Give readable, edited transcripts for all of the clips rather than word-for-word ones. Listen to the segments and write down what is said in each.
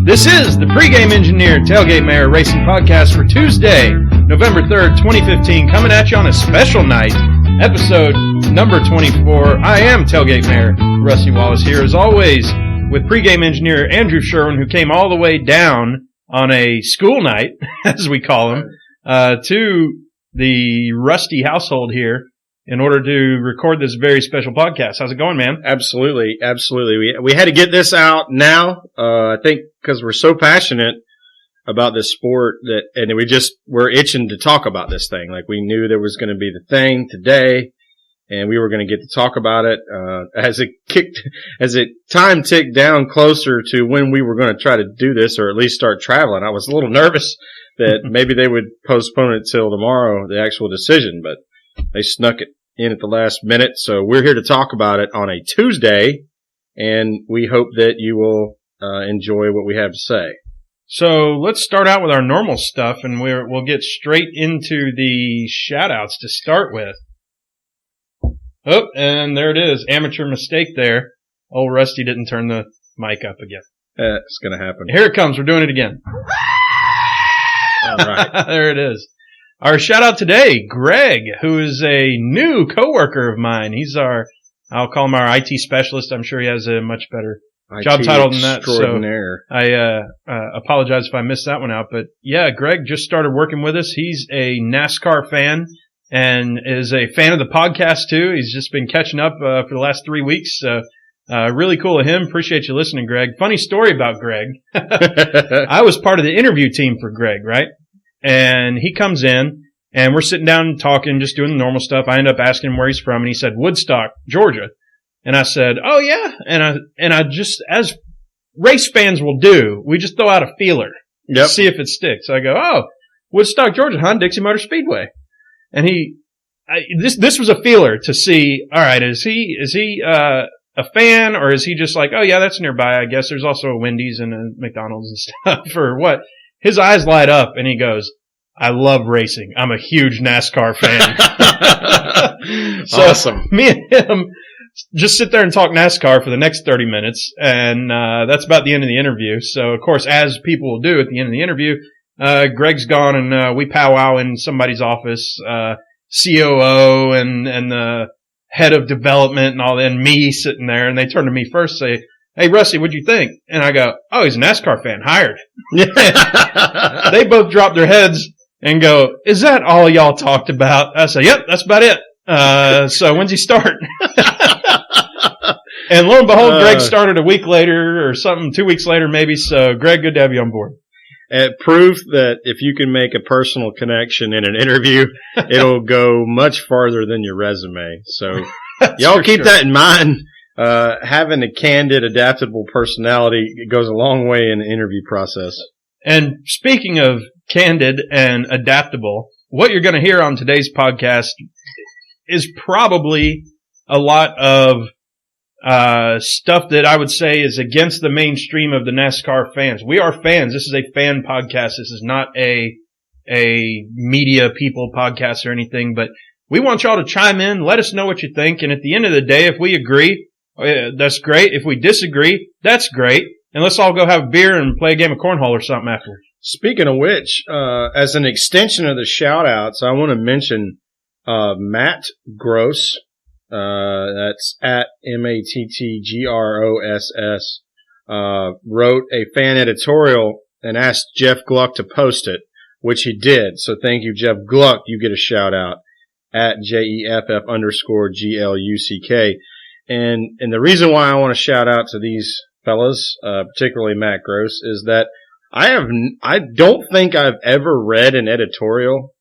This is the Pregame Engineer Tailgate Mayor Racing Podcast for Tuesday, November 3rd, 2015, coming at you on a special night, episode number 24. I am Tailgate Mayor Rusty Wallace here, as always, with Pregame Engineer Andrew Sherwin, who came all the way down on a school night, as we call him, to the Rusty household here in order to record this very special podcast. How's it going, man? Absolutely. We had to get this out now, I think because we're so passionate about this sport and we're itching to talk about this thing. Like, we knew there was going to be the thing today and we were going to get to talk about it. As time ticked down closer to when we were going to try to do this, or at least start traveling, I was a little nervous that maybe they would postpone it till tomorrow, the actual decision, but they snuck it in at the last minute. So we're here to talk about it on a Tuesday, and we hope that you will enjoy what we have to say. So let's start out with our normal stuff, and we'll get straight into the shout-outs to start with. Oh, and there it is. Amateur mistake there. Old Rusty didn't turn the mic up again. It's going to happen. Here it comes. We're doing it again. All right. There it is. Our shout-out today, Greg, who is a new coworker of mine. He's I'll call him our IT specialist. I'm sure he has a much better job title than that. So I apologize if I missed that one out. But yeah, Greg just started working with us. He's a NASCAR fan and is a fan of the podcast too. He's just been catching up for the last 3 weeks. So really cool of him. Appreciate you listening, Greg. Funny story about Greg. I was part of the interview team for Greg, right? And he comes in and we're sitting down talking, just doing the normal stuff. I end up asking him where he's from, and he said Woodstock, Georgia. And I said, oh yeah. And I just, as race fans will do, we just throw out a feeler to see if it sticks. I go, oh, Woodstock, Georgia, huh? Dixie Motor Speedway. And this was a feeler to see, all right, is he a fan, or is he just like, oh yeah, that's nearby. I guess there's also a Wendy's and a McDonald's and stuff, or what? His eyes light up and he goes, I love racing. I'm a huge NASCAR fan. So awesome. Me and him just sit there and talk NASCAR for the next 30 minutes. And, that's about the end of the interview. So, of course, as people will do at the end of the interview, Greg's gone and, we powwow in somebody's office, COO and the head of development and all that, and me sitting there, and they turn to me first, say, hey, Rusty, what'd you think? And I go, oh, he's a NASCAR fan, hired. They both drop their heads and go, is that all y'all talked about? I say, yep, that's about it. So when's he start? And lo and behold, Greg started a week later or something, 2 weeks later maybe. So, Greg, good to have you on board. Proof that if you can make a personal connection in an interview, it'll go much farther than your resume. So y'all keep that in mind. Having a candid, adaptable personality goes a long way in the interview process. And speaking of candid and adaptable, what you're going to hear on today's podcast is probably a lot of stuff that I would say is against the mainstream of the NASCAR fans. We are fans. This is a fan podcast. This is not a media people podcast or anything, but we want y'all to chime in. Let us know what you think. And at the end of the day, if we agree, that's great. If we disagree, that's great. And let's all go have a beer and play a game of cornhole or something afterwards. Speaking of which, as an extension of the shout-outs, I want to mention Matt Gross. That's at MATTGROSS. Wrote a fan editorial and asked Jeff Gluck to post it, which he did. So thank you, Jeff Gluck. You get a shout-out at JEFF_GLUCK. And the reason why I want to shout out to these fellas, particularly Matt Gross, is that I don't think I've ever read an editorial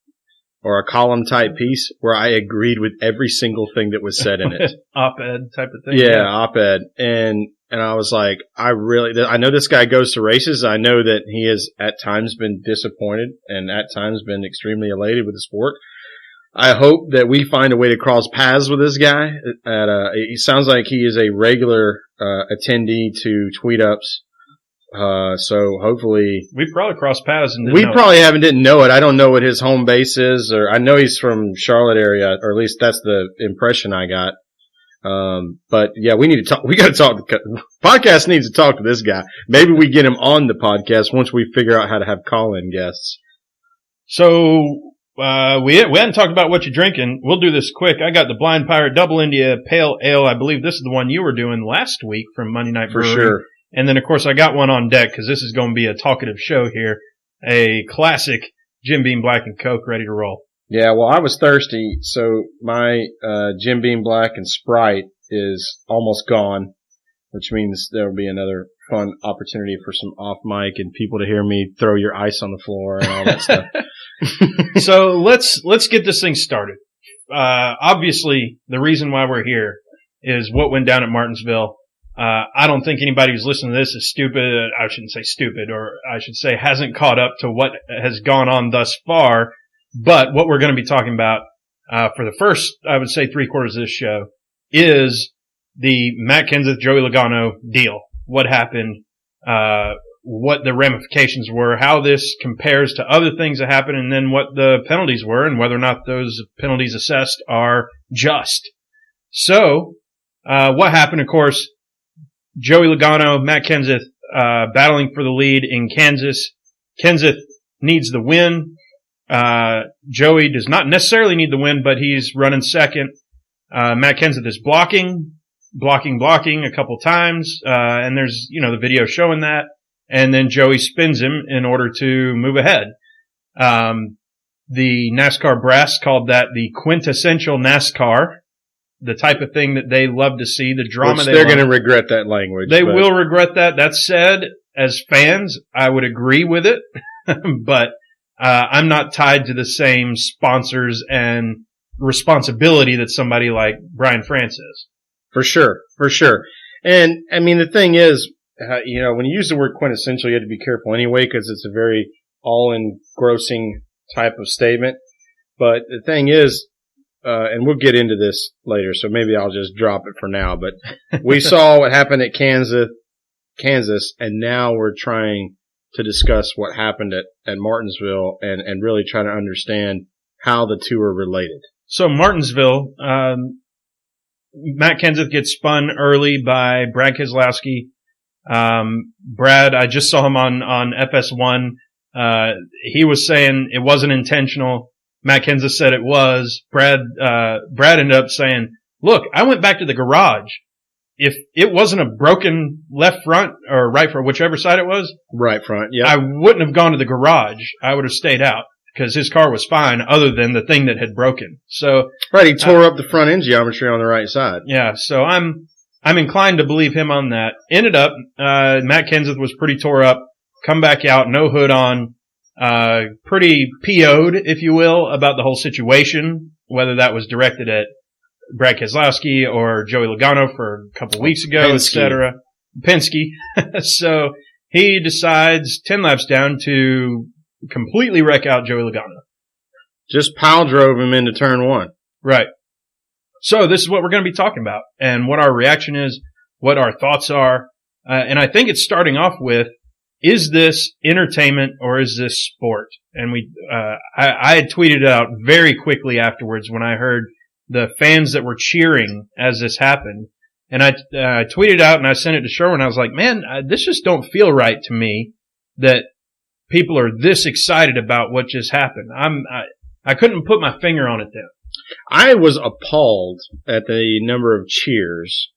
or a column type piece where I agreed with every single thing that was said in it. Op-ed type of thing. Yeah, op-ed. And I was like, I know this guy goes to races. I know that he has at times been disappointed and at times been extremely elated with the sport. I hope that we find a way to cross paths with this guy. He sounds like he is a regular attendee to tweet ups. So hopefully we probably crossed paths and didn't know it. I don't know what his home base is, or I know he's from Charlotte area, or at least that's the impression I got. But yeah, we need to talk. We got to talk. Podcast needs to talk to this guy. Maybe we get him on the podcast once we figure out how to have call-in guests. So we hadn't talked about what you're drinking. We'll do this quick. I got the Blind Pirate Double India Pale Ale. I believe this is the one you were doing last week from Monday Night Brewery. For sure. And then, of course, I got one on deck because this is going to be a talkative show here. A classic Jim Beam Black and Coke ready to roll. Yeah, well, I was thirsty, so my Jim Beam Black and Sprite is almost gone, which means there will be another fun opportunity for some off mic and people to hear me throw your ice on the floor and all that stuff. So let's get this thing started. Obviously, the reason why we're here is what went down at Martinsville. I don't think anybody who's listening to this is stupid. I shouldn't say stupid, or I should say hasn't caught up to what has gone on thus far. But what we're going to be talking about for the first, I would say, 3/4 of this show is the Matt Kenseth, Joey Logano deal. What happened, what the ramifications were, how this compares to other things that happened, and then what the penalties were and whether or not those penalties assessed are just. So, what happened, of course, Joey Logano, Matt Kenseth, battling for the lead in Kansas. Kenseth needs the win. Joey does not necessarily need the win, but he's running second. Matt Kenseth is blocking a couple times. And there's, the video showing that. And then Joey spins him in order to move ahead. The NASCAR brass called that the quintessential NASCAR. The type of thing that they love to see, the drama. Which they're going to regret that language. They will regret that. That said, as fans, I would agree with it, but I'm not tied to the same sponsors and responsibility that somebody like Brian France is. For sure. And I mean, the thing is, when you use the word quintessential, you have to be careful anyway because it's a very all-engrossing type of statement. But the thing is, and we'll get into this later, so maybe I'll just drop it for now. But we saw what happened at Kansas, and now we're trying to discuss what happened at Martinsville and really try to understand how the two are related. So Martinsville, Matt Kenseth gets spun early by Brad Keselowski. Brad, I just saw him on FS1. He was saying it wasn't intentional. Matt Kenseth said it was. Brad ended up saying, look, I went back to the garage. If it wasn't a broken left front or right front, whichever side it was. Right front, yeah. I wouldn't have gone to the garage. I would have stayed out because his car was fine other than the thing that had broken. So. Right, he tore up the front end geometry on the right side. Yeah, so I'm inclined to believe him on that. Ended up, Matt Kenseth was pretty tore up. Come back out, no hood on. Pretty PO'd, if you will, about the whole situation, whether that was directed at Brad Keselowski or Joey Logano for a couple weeks ago, etc. Penske. So he decides 10 laps down to completely wreck out Joey Logano. Just pile drove him into turn one. Right. So this is what we're going to be talking about and what our reaction is, what our thoughts are. And I think it's starting off with, is this entertainment or is this sport? And I had tweeted out very quickly afterwards when I heard the fans that were cheering as this happened. And I tweeted out and I sent it to Sherwin. I was like, man, this just don't feel right to me that people are this excited about what just happened. I couldn't put my finger on it then. I was appalled at the number of cheers.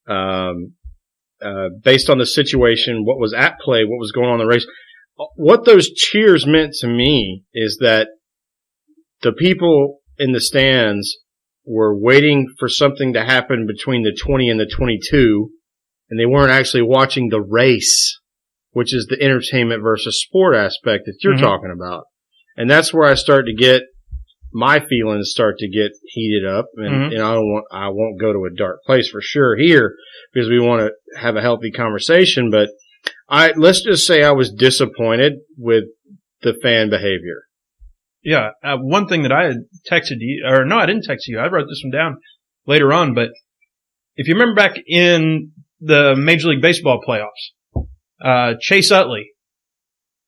Based on the situation, what was at play, what was going on in the race. What those cheers meant to me is that the people in the stands were waiting for something to happen between the 20 and the 22, and they weren't actually watching the race, which is the entertainment versus sport aspect that you're talking about. And that's where I start to get my feelings start to get heated up, and I won't go to a dark place for sure here because we want to have a healthy conversation. But let's just say I was disappointed with the fan behavior. Yeah, one thing that I had texted you, or no, I didn't text you. I wrote this one down later on, but if you remember back in the Major League Baseball playoffs, Chase Utley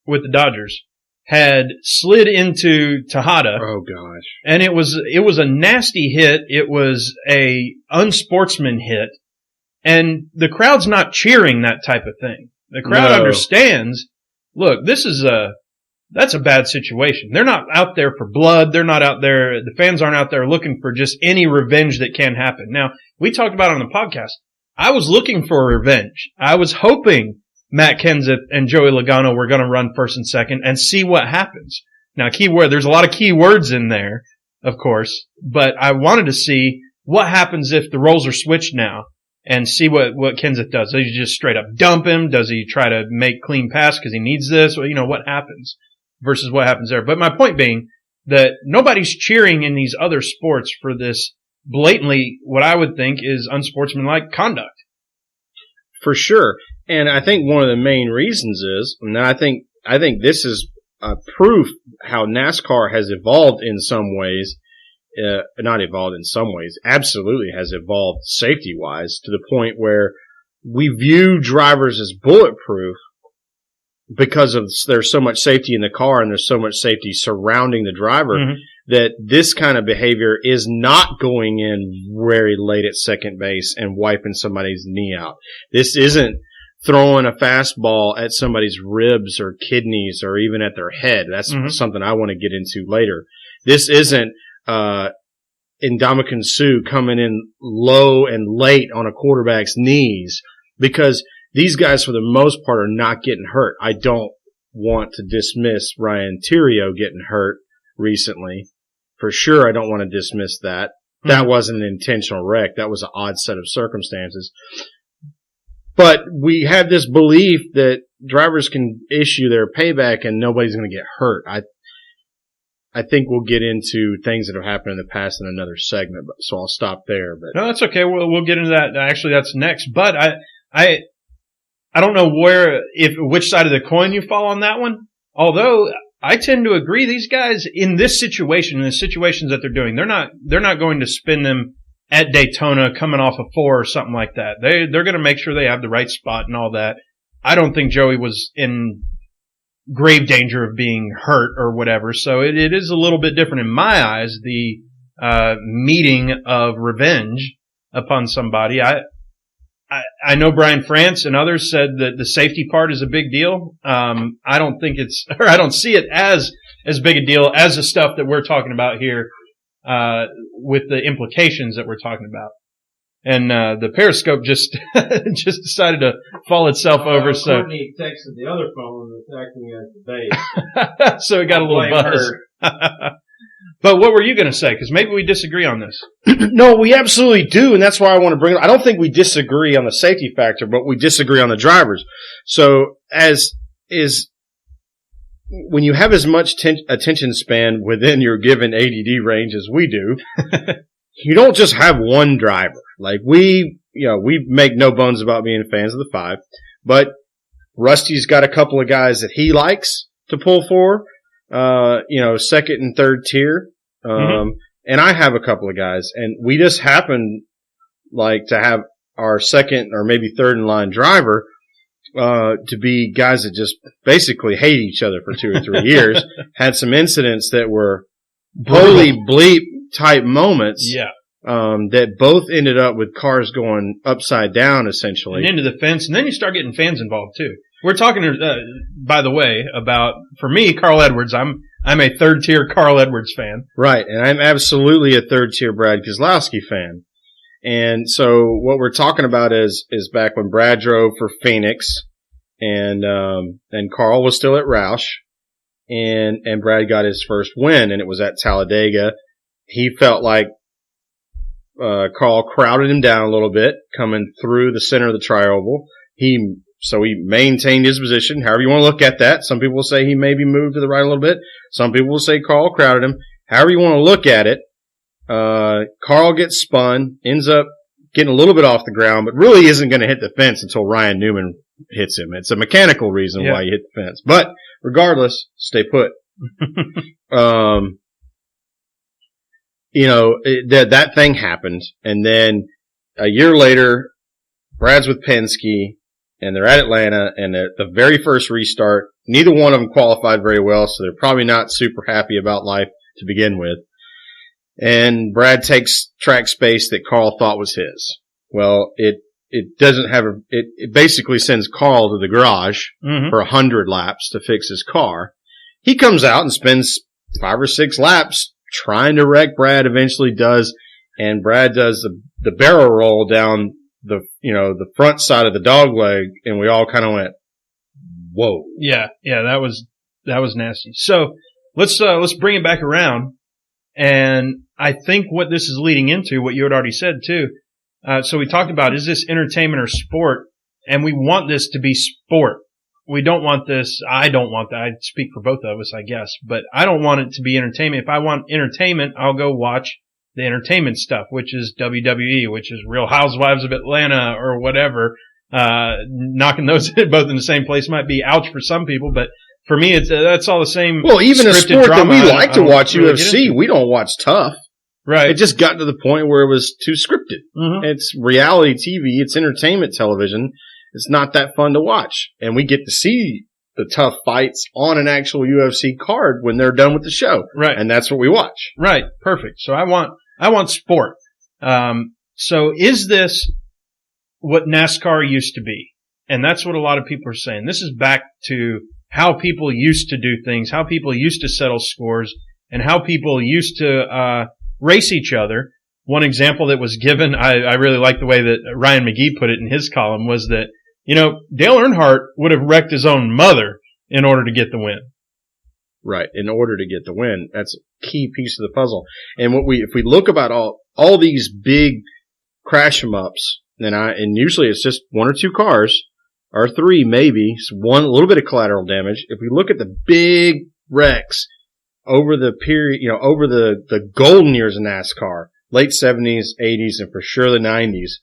with the Dodgers, had slid into Tejada. Oh gosh. And it was a nasty hit. It was a unsportsman hit. And the crowd's not cheering that type of thing. The crowd understands, look, that's a bad situation. They're not out there for blood. They're not out there, the fans aren't out there looking for just any revenge that can happen. Now, we talked about it on the podcast. I was looking for revenge. I was hoping Matt Kenseth and Joey Logano were going to run first and second and see what happens. Now, there's a lot of key words in there, of course, but I wanted to see what happens if the roles are switched now and see what Kenseth does. Does he just straight up dump him? Does he try to make clean pass because he needs this? Well, what happens versus what happens there? But my point being that nobody's cheering in these other sports for this blatantly, what I would think is unsportsmanlike conduct. For sure. And I think one of the main reasons is, and I think this is proof how NASCAR has evolved in some ways, not evolved in some ways, absolutely has evolved safety-wise to the point where we view drivers as bulletproof because there's so much safety in the car and there's so much safety surrounding the driver that this kind of behavior is not going in very late at second base and wiping somebody's knee out. This isn't throwing a fastball at somebody's ribs or kidneys or even at their head. That's something I want to get into later. This isn't Ndamukong Suh coming in low and late on a quarterback's knees, because these guys, for the most part, are not getting hurt. I don't want to dismiss Ryan Theriot getting hurt recently. For sure, I don't want to dismiss that. That wasn't an intentional wreck. That was an odd set of circumstances. But we have this belief that drivers can issue their payback and nobody's going to get hurt. I think we'll get into things that have happened in the past in another segment, so I'll stop there. But no, that's okay. We'll get into that. Actually, that's next. But I don't know which side of the coin you fall on that one. Although I tend to agree, these guys in this situation, in the situations that they're doing, they're not going to spin them at Daytona coming off a 4 or something like that. They're going to make sure they have the right spot and all that. I don't think Joey was in grave danger of being hurt or whatever. So it is a little bit different in my eyes, the meeting of revenge upon somebody. I know Brian France and others said that the safety part is a big deal. I don't see it as big a deal as the stuff that we're talking about here, with the implications that we're talking about. And the Periscope just decided to fall itself over. So Courtney texted the other phone that's acting as the base. So it got a little buzz. But what were you going to say? Because maybe we disagree on this. No, we absolutely do, and that's why I want to bring it. I don't think we disagree on the safety factor, but we disagree on the drivers. So when you have as much attention span within your given ADD range as we do, you don't just have one driver. Like we make no bones about being fans of the 5, but Rusty's got a couple of guys that he likes to pull for, second and third tier. And I have a couple of guys, and we just happen to have our second or maybe third in line driver, to be guys that just basically hate each other for 2 or 3 years, had some incidents that were holy bleep type moments. Yeah. That both ended up with cars going upside down, essentially. And into the fence, and then you start getting fans involved, too. We're talking, by the way, about, for me, Carl Edwards. I'm a third-tier Carl Edwards fan. Right, and I'm absolutely a third-tier Brad Keselowski fan. And so what we're talking about is back when Brad drove for Phoenix, and Carl was still at Roush, and Brad got his first win, and it was at Talladega. He felt like Carl crowded him down a little bit coming through the center of the trioval. So he maintained his position, however you want to look at that. Some people will say he maybe moved to the right a little bit. Some people will say Carl crowded him. However you want to look at it, Carl gets spun, ends up getting a little bit off the ground, but really isn't going to hit the fence until Ryan Newman hits him. It's a mechanical reason why you hit the fence. But regardless, stay put. That thing happened, and then a year later, Brad's with Penske, and they're at Atlanta, and at the very first restart, neither one of them qualified very well, so they're probably not super happy about life to begin with. And Brad takes track space that Carl thought was his. Well, it doesn't have it basically sends Carl to the garage for 100 laps to fix his car. He comes out and spends 5 or 6 laps trying to wreck Brad, eventually does, and Brad does the barrel roll down the front side of the dog leg, and we all kind of went, whoa. Yeah, that was nasty. So let's bring it back around. And I think what this is leading into, what you had already said too. So we talked about, is this entertainment or sport? And we want this to be sport. We don't want this. I don't want that. I speak for both of us, I guess, but I don't want it to be entertainment. If I want entertainment, I'll go watch the entertainment stuff, which is WWE, which is Real Housewives of Atlanta or whatever. Knocking those both in the same place might be ouch for some people, but for me, that's all the same. Well, even a sport drama, that we like to watch, really UFC, we don't watch Tough. Right. It just got to the point where it was too scripted. It's reality TV. It's entertainment television. It's not that fun to watch. And we get to see the tough fights on an actual UFC card when they're done with the show. Right. And that's what we watch. Right. Perfect. So I want sport. So is this what NASCAR used to be? And that's what a lot of people are saying. This is back to how people used to do things, how people used to settle scores, and how people used to race each other. One example that was given, I really like the way that Ryan McGee put it in his column, was that, Dale Earnhardt would have wrecked his own mother in order to get the win. Right, in order to get the win. That's a key piece of the puzzle. And if we look about all these big crash 'em ups, and usually it's just 1 or 2 cars, or 3 maybe, so a little bit of collateral damage. If we look at the big wrecks over the period, over the golden years of NASCAR, late 70s, 80s, and for sure the 90s,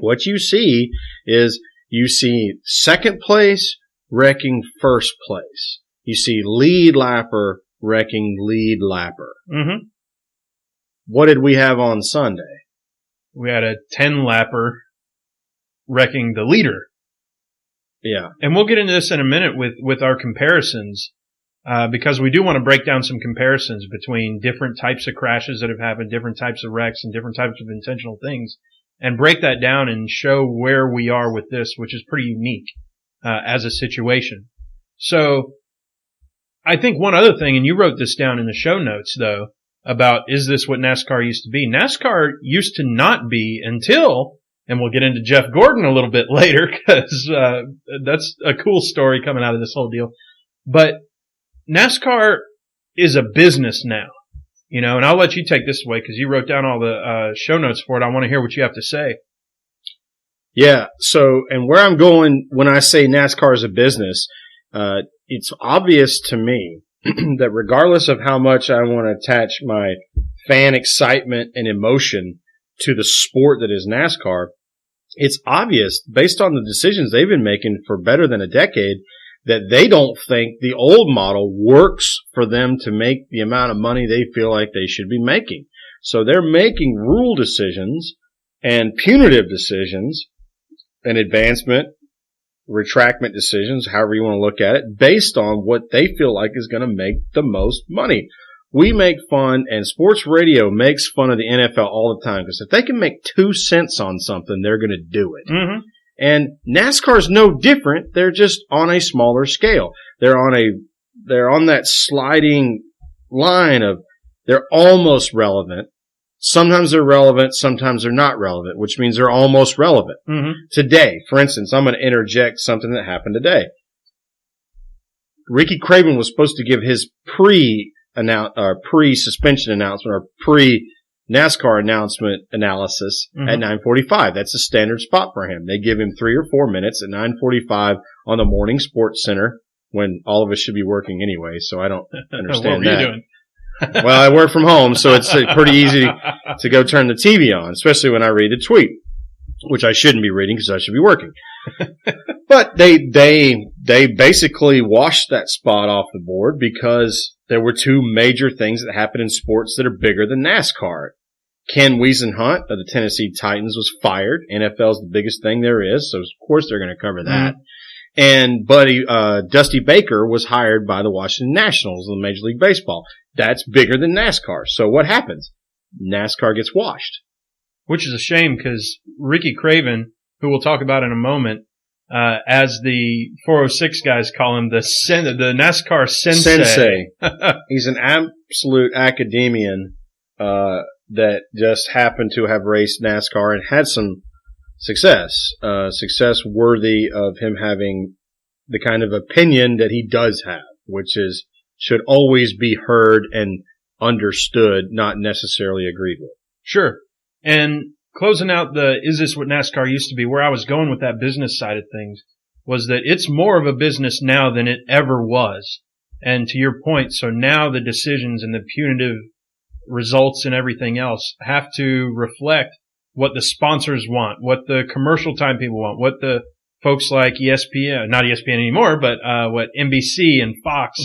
what you see is you see second place wrecking first place. You see lead lapper wrecking lead lapper. Mm-hmm. What did we have on Sunday? We had a 10-lapper wrecking the leader. Yeah. And we'll get into this in a minute with our comparisons, because we do want to break down some comparisons between different types of crashes that have happened, different types of wrecks, and different types of intentional things, and break that down and show where we are with this, which is pretty unique as a situation. So I think one other thing, and you wrote this down in the show notes, though, about is this what NASCAR used to be? NASCAR used to not be until, and we'll get into Jeff Gordon a little bit later, because that's a cool story coming out of this whole deal. But NASCAR is a business now, and I'll let you take this away because you wrote down all the show notes for it. I want to hear what you have to say. Yeah. So, and where I'm going when I say NASCAR is a business, it's obvious to me that regardless of how much I want to attach my fan excitement and emotion to the sport that is NASCAR, it's obvious based on the decisions they've been making for better than a decade that they don't think the old model works for them to make the amount of money they feel like they should be making. So they're making rule decisions and punitive decisions and advancement, retractment decisions, however you want to look at it, based on what they feel like is going to make the most money. We make fun, and sports radio makes fun of the NFL all the time, because if they can make 2 cents on something, they're going to do it. Mm-hmm. And NASCAR's no different. They're just on a smaller scale. They're on that sliding line of they're almost relevant. Sometimes they're relevant, sometimes they're not relevant, which means they're almost relevant. Mm-hmm. Today, for instance, I'm going to interject something that happened today. Ricky Craven was supposed to give his pre-suspension announcement or pre-NASCAR announcement analysis at 9:45. That's a standard spot for him. They give him 3 or 4 minutes at 9:45 on the morning sports center when all of us should be working anyway, so I don't understand what were that. you doing? Well, I work from home, so it's pretty easy to go turn the TV on, especially when I read a tweet, which I shouldn't be reading because I should be working. But they basically washed that spot off the board because there were 2 major things that happen in sports that are bigger than NASCAR. Ken Wiesenhunt of the Tennessee Titans was fired. NFL's the biggest thing there is, so of course they're going to cover that. And Dusty Baker was hired by the Washington Nationals in Major League Baseball. That's bigger than NASCAR. So what happens? NASCAR gets washed. Which is a shame because Ricky Craven, who we'll talk about in a moment, as the 406 guys call him, the NASCAR sensei. He's an absolute academician, that just happened to have raced NASCAR and had some success worthy of him having the kind of opinion that he does have, which is should always be heard and understood, not necessarily agreed with. Sure. And closing out is this what NASCAR used to be, where I was going with that business side of things was that it's more of a business now than it ever was. And to your point, so now the decisions and the punitive results and everything else have to reflect what the sponsors want, what the commercial time people want, what the folks like ESPN, not ESPN anymore, but what NBC and Fox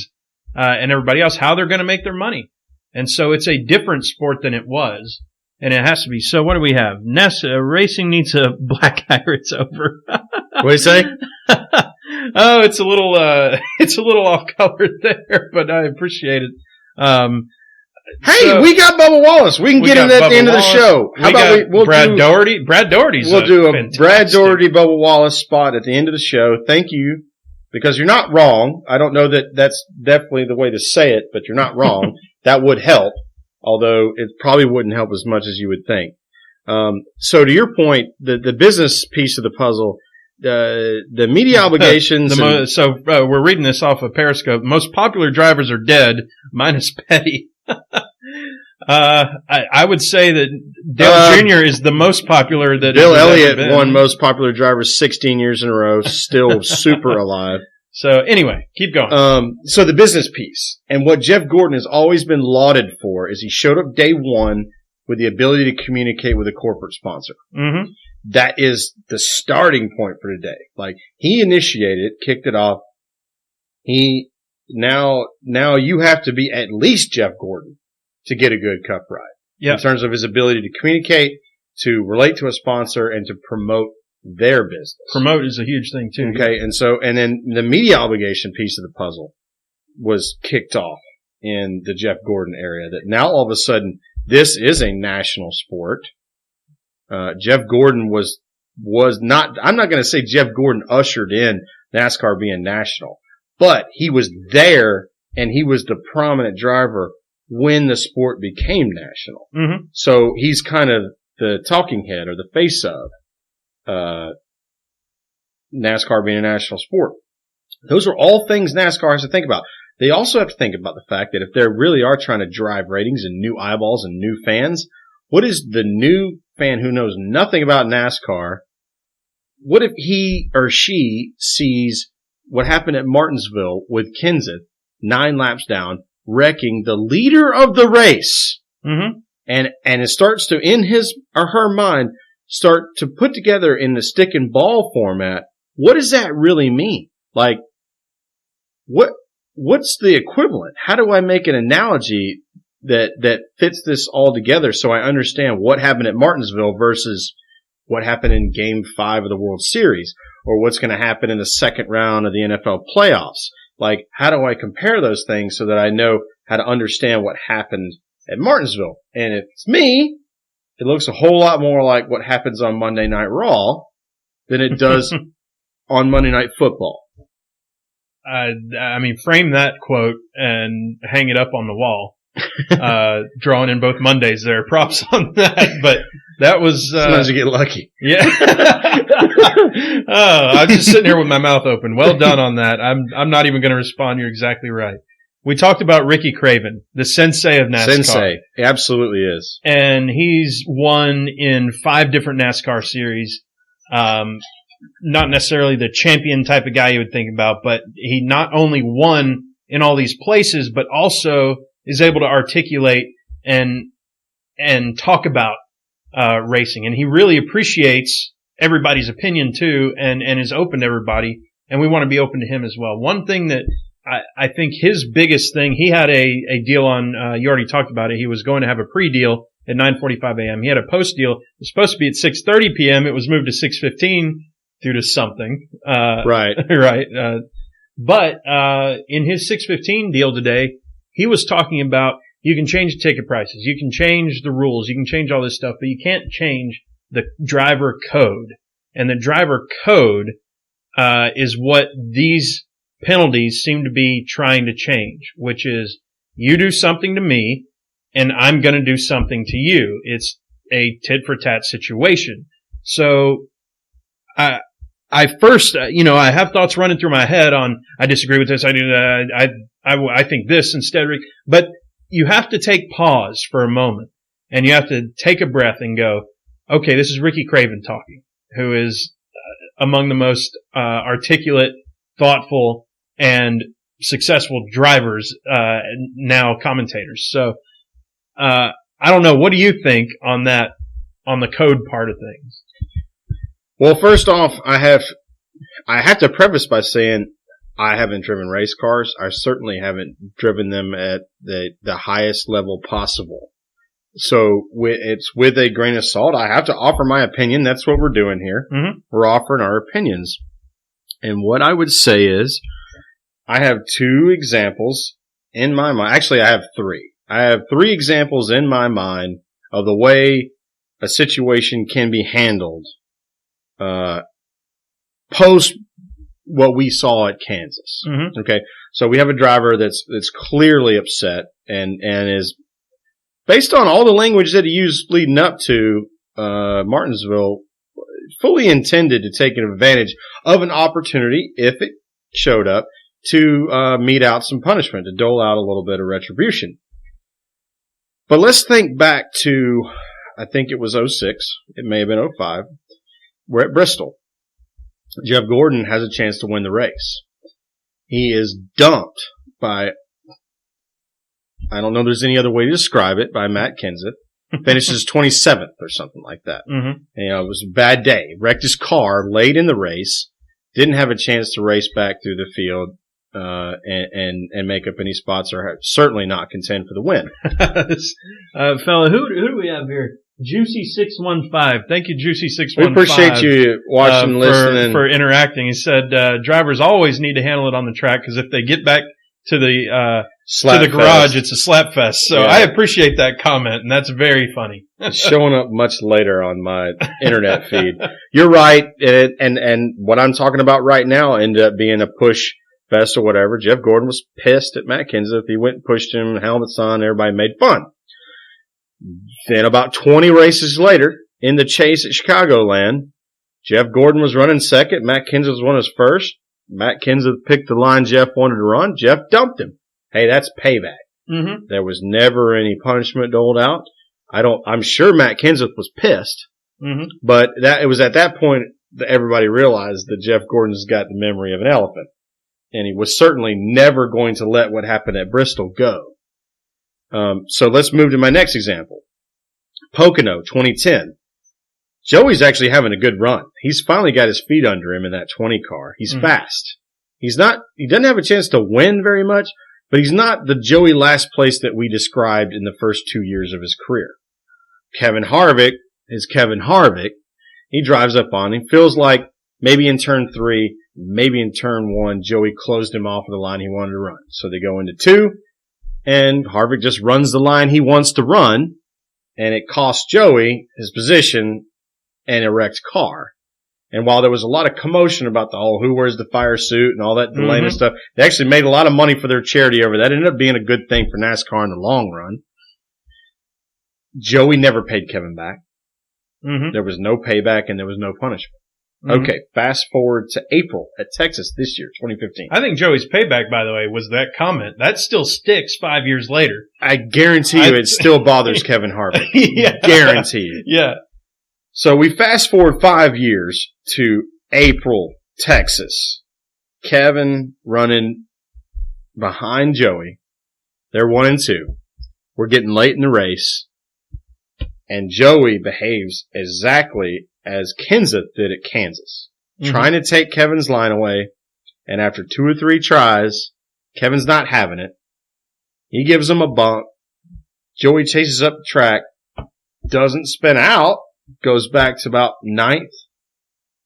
and everybody else, how they're going to make their money. And so it's a different sport than it was, and it has to be. So what do we have? Racing needs a black guy or it's over. What do you say? Oh, it's a little off color there, but I appreciate it. Hey, we got Bubba Wallace. We can get him at the end of the show. How about we'll Brad Doherty? Brad Doherty's We'll do a Brad Doherty, Bubba Wallace spot at the end of the show. Thank you, because you're not wrong. I don't know that that's definitely the way to say it, but you're not wrong. That would help, although it probably wouldn't help as much as you would think. So to your point, the business piece of the puzzle, the media obligations. We're reading this off of Periscope. Most popular drivers are dead, minus Petty. I would say that Dale Jr. is the most popular. That Bill Elliott won most popular drivers 16 years in a row, still super alive. So anyway, keep going. So the business piece, and what Jeff Gordon has always been lauded for is he showed up day one with the ability to communicate with a corporate sponsor. Mm-hmm. That is the starting point for today. Like, he initiated, kicked it off. Now you have to be at least Jeff Gordon to get a good Cup ride. Yep. In terms of his ability to communicate, to relate to a sponsor, and to promote their business. Promote is a huge thing too. Okay, and then the media obligation piece of the puzzle was kicked off in the Jeff Gordon area. That now all of a sudden this is a national sport. Jeff Gordon was not. I'm not going to say Jeff Gordon ushered in NASCAR being national. But he was there, and he was the prominent driver when the sport became national. Mm-hmm. So he's kind of the talking head or the face of NASCAR being a national sport. Those are all things NASCAR has to think about. They also have to think about the fact that if they really are trying to drive ratings and new eyeballs and new fans, what is the new fan who knows nothing about NASCAR? What if he or she sees what happened at Martinsville with Kenseth 9 laps down, wrecking the leader of the race? Mm-hmm. And it starts to, in his or her mind, start to put together in the stick and ball format, what does that really mean? Like, what's the equivalent? How do I make an analogy that fits this all together so I understand what happened at Martinsville versus what happened in Game 5 of the World Series, or what's going to happen in the second round of the NFL playoffs? Like, how do I compare those things so that I know how to understand what happened at Martinsville? And if it's me, it looks a whole lot more like what happens on Monday Night Raw than it does on Monday Night Football. I mean, frame that quote and hang it up on the wall. Drawing in both Mondays there. Props on that. But that was, sometimes you get lucky. Yeah. I'm just sitting here with my mouth open. Well done on that. I'm not even going to respond. You're exactly right. We talked about Ricky Craven, the sensei of NASCAR. Sensei. He absolutely is. And he's won in 5 different NASCAR series. Not necessarily the champion type of guy you would think about, but he not only won in all these places, but also is able to articulate and talk about racing. And he really appreciates everybody's opinion too, and is open to everybody. And we want to be open to him as well. One thing that I think his biggest thing, he had a deal on, you already talked about it. He was going to have a pre-deal at 9:45 a.m. He had a post deal. It was supposed to be at 6:30 p.m. It was moved to 6:15 due to something. Right. Right. But in his 6:15 deal today, he was talking about you can change ticket prices, you can change the rules, you can change all this stuff, but you can't change the driver code. And the driver code is what these penalties seem to be trying to change, which is you do something to me and I'm going to do something to you. It's a tit for tat situation. So I first, I have thoughts running through my head on I disagree with this. I think this instead, but you have to take pause for a moment and you have to take a breath and go, okay, this is Ricky Craven talking, who is among the most articulate, thoughtful, and successful drivers, now commentators. So, I don't know. What do you think on that, on the code part of things? Well, first off, I have to preface by saying I haven't driven race cars. I certainly haven't driven them at the highest level possible. So it's with a grain of salt. I have to offer my opinion. That's what we're doing here. Mm-hmm. We're offering our opinions. And what I would say is I have two examples in my mind. Actually, I have three. I have three examples in my mind of the way a situation can be handled post what we saw at Kansas. Mm-hmm. Okay. So we have a driver that's clearly upset and is based on all the language that he used leading up to Martinsville, fully intended to take advantage of an opportunity, if it showed up, to mete out some punishment, to dole out a little bit of retribution. But let's think back to, I think it was 06, it may have been 05. We're at Bristol. Jeff Gordon has a chance to win the race. He is dumped by, I don't know if there's any other way to describe it, by Matt Kenseth. Finishes 27th or something like that. Mm-hmm. It was a bad day. Wrecked his car late in the race. Didn't have a chance to race back through the field and make up any spots, or certainly not contend for the win. Fella, who do we have here? Juicy615. Thank you, Juicy615. We appreciate you watching, listening. For interacting. He said, drivers always need to handle it on the track because if they get back to the garage, it's a slap fest. So yeah. I appreciate that comment, and that's very funny. Showing up much later on my internet feed. You're right, and what I'm talking about right now ended up being a push fest or whatever. Jeff Gordon was pissed at Matt Kenseth. He went and pushed him, helmets on, everybody made fun. Then about 20 races later, in the chase at Chicagoland, Jeff Gordon was running second. Matt Kenseth was running first. Matt Kenseth picked the line Jeff wanted to run. Jeff dumped him. Hey, that's payback. Mm-hmm. There was never any punishment doled out. I'm sure Matt Kenseth was pissed, mm-hmm. but it was at that point that everybody realized that Jeff Gordon's got the memory of an elephant, and he was certainly never going to let what happened at Bristol go. So let's move to my next example. Pocono, 2010. Joey's actually having a good run. He's finally got his feet under him in that 20 car. He's fast. He doesn't have a chance to win very much, but he's not the Joey last place that we described in the first 2 years of his career. Kevin Harvick is Kevin Harvick. He drives up on him. Feels like maybe in turn 3, maybe in turn 1, Joey closed him off of the line he wanted to run. So they go into 2, and Harvick just runs the line he wants to run, and it costs Joey his position and a wrecked car. And while there was a lot of commotion about who wears the fire suit and all that delaying and stuff, they actually made a lot of money for their charity over that. It ended up being a good thing for NASCAR in the long run. Joey never paid Kevin back. Mm-hmm. There was no payback and there was no punishment. Mm-hmm. Okay, fast forward to April at Texas this year, 2015. I think Joey's payback, by the way, was that comment. That still sticks 5 years later. I guarantee you it still bothers Kevin Harvick. Yeah. Guarantee you. Yeah. So we fast forward 5 years to April, Texas. Kevin running behind Joey. They're 1 and 2. We're getting late in the race. And Joey behaves exactly as Kenseth did at Kansas. Trying to take Kevin's line away. And after 2 or 3 tries, Kevin's not having it. He gives him a bump. Joey chases up the track. doesn't spin out, goes back to about 9th,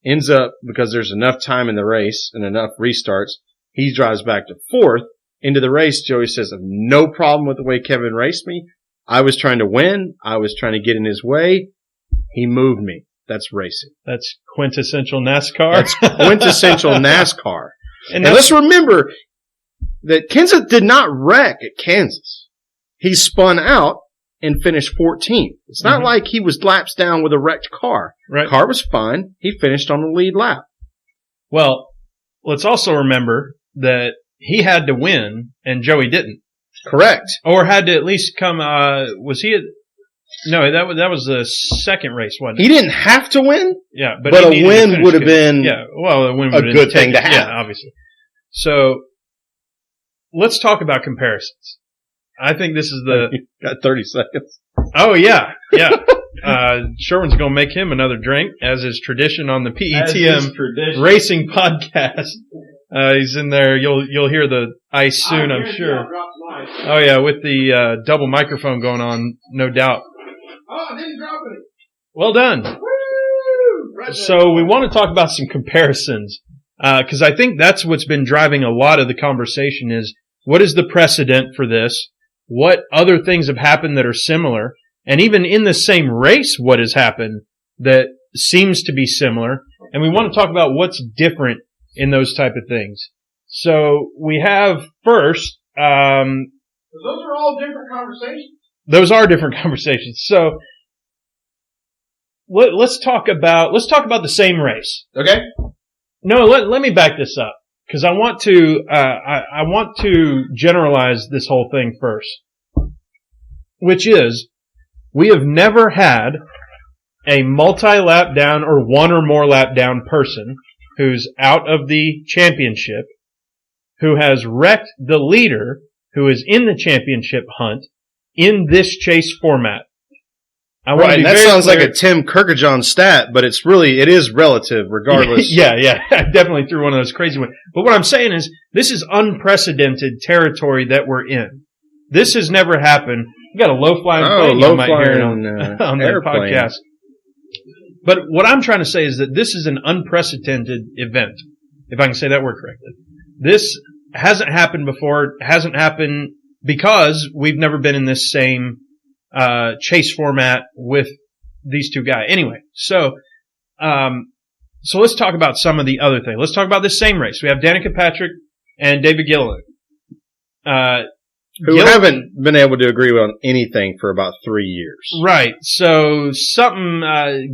ends up, because there's enough time in the race and enough restarts, he drives back to 4th. Into the race, Joey says, no problem with the way Kevin raced me. I was trying to win. I was trying to get in his way. He moved me. That's racing. That's quintessential NASCAR. That's quintessential NASCAR. And let's remember that Kenseth did not wreck at Kansas. He spun out and finished 14th. It's not like he was laps down with a wrecked car. Right. The car was fine. He finished on the lead lap. Well, let's also remember that he had to win and Joey didn't. Correct. Or had to at least come, was he no, that was the second race, wasn't it? He didn't have to win. Yeah, but a win would have been a win a good thing to have. Yeah, obviously. So, let's talk about comparisons. I think this is You got 30 seconds. Oh, yeah. Sherwin's going to make him another drink, as is tradition on the PETM Racing Podcast. He's in there. You'll hear the ice soon, I'm sure. Oh, yeah, with the double microphone going on, no doubt. Oh, I didn't drop it. Well done. Woo! So we want to talk about some comparisons, because I think that's what's been driving a lot of the conversation is, what is the precedent for this? What other things have happened that are similar? And even in the same race, what has happened that seems to be similar? And we want to talk about what's different in those type of things. So we have first, those are all different conversations. Those are different conversations. So let's talk about the same race. Okay. No, let me back this up, because I want to generalize this whole thing first, which is we have never had a multi-lap down or one or more lap down person who's out of the championship, who has wrecked the leader who is in the championship hunt in this chase format. Right, that sounds like a Tim Kirkajon stat, but it is relative regardless. Yeah, I definitely threw one of those crazy ones. But what I'm saying is, this is unprecedented territory that we're in. This has never happened. You got a low-flying plane you might hear on the podcast. But what I'm trying to say is that this is an unprecedented event, if I can say that word correctly. This hasn't happened before. It hasn't happened because we've never been in this same chase format with these two guys. Anyway, so let's talk about some of the other things. Let's talk about this same race. We have Danica Patrick and David Gilliland. Who haven't been able to agree on anything for about 3 years. Right. So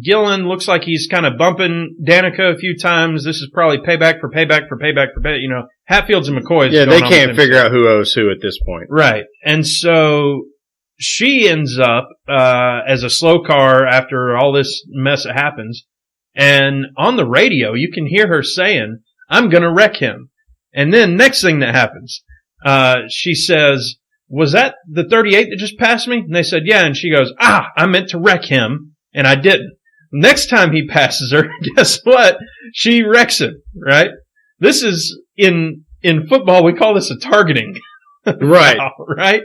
Gilliland looks like he's kind of bumping Danica a few times. This is probably payback for payback for payback for payback. You know, Hatfields and McCoys. Yeah, they can't figure out who owes who at this point. Right. And so she ends up as a slow car after all this mess that happens. And on the radio, you can hear her saying, "I'm going to wreck him." And then next thing that happens, she says, "Was that the 38 that just passed me?" And they said, "Yeah." And she goes, "I meant to wreck him, and I didn't." Next time he passes her, guess what? She wrecks him, right? This is, in football, we call this a targeting. Right. Right?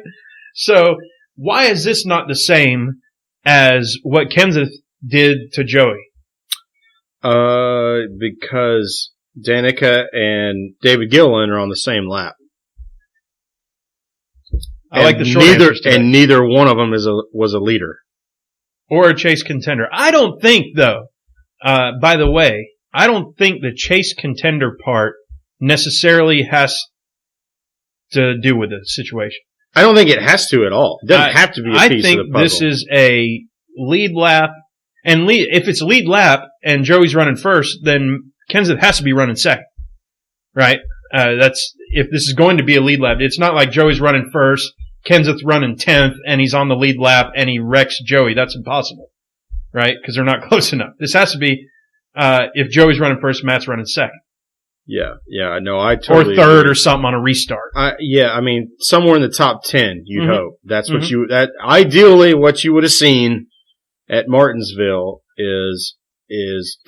So, why is this not the same as what Kenseth did to Joey? Because Danica and David Gilliland are on the same lap. I like the short answers to that. And neither one of them was a leader. Or a chase contender. I don't think, though, by the way, I don't think the chase contender part necessarily has to do with the situation. I don't think it has to at all. It doesn't have to be a piece of the puzzle. I think this is a lead lap. And if it's a lead lap and Joey's running first, then Kenseth has to be running second. Right? If this is going to be a lead lap. It's not like Joey's running first, Kenseth running 10th, and he's on the lead lap and he wrecks Joey. That's impossible. Right? Because they're not close enough. This has to be, if Joey's running first, Matt's running second. Yeah, no, I totally Or third agree. Or something on a restart. I mean, somewhere in the top 10, you'd hope. That's what ideally what you would have seen at Martinsville is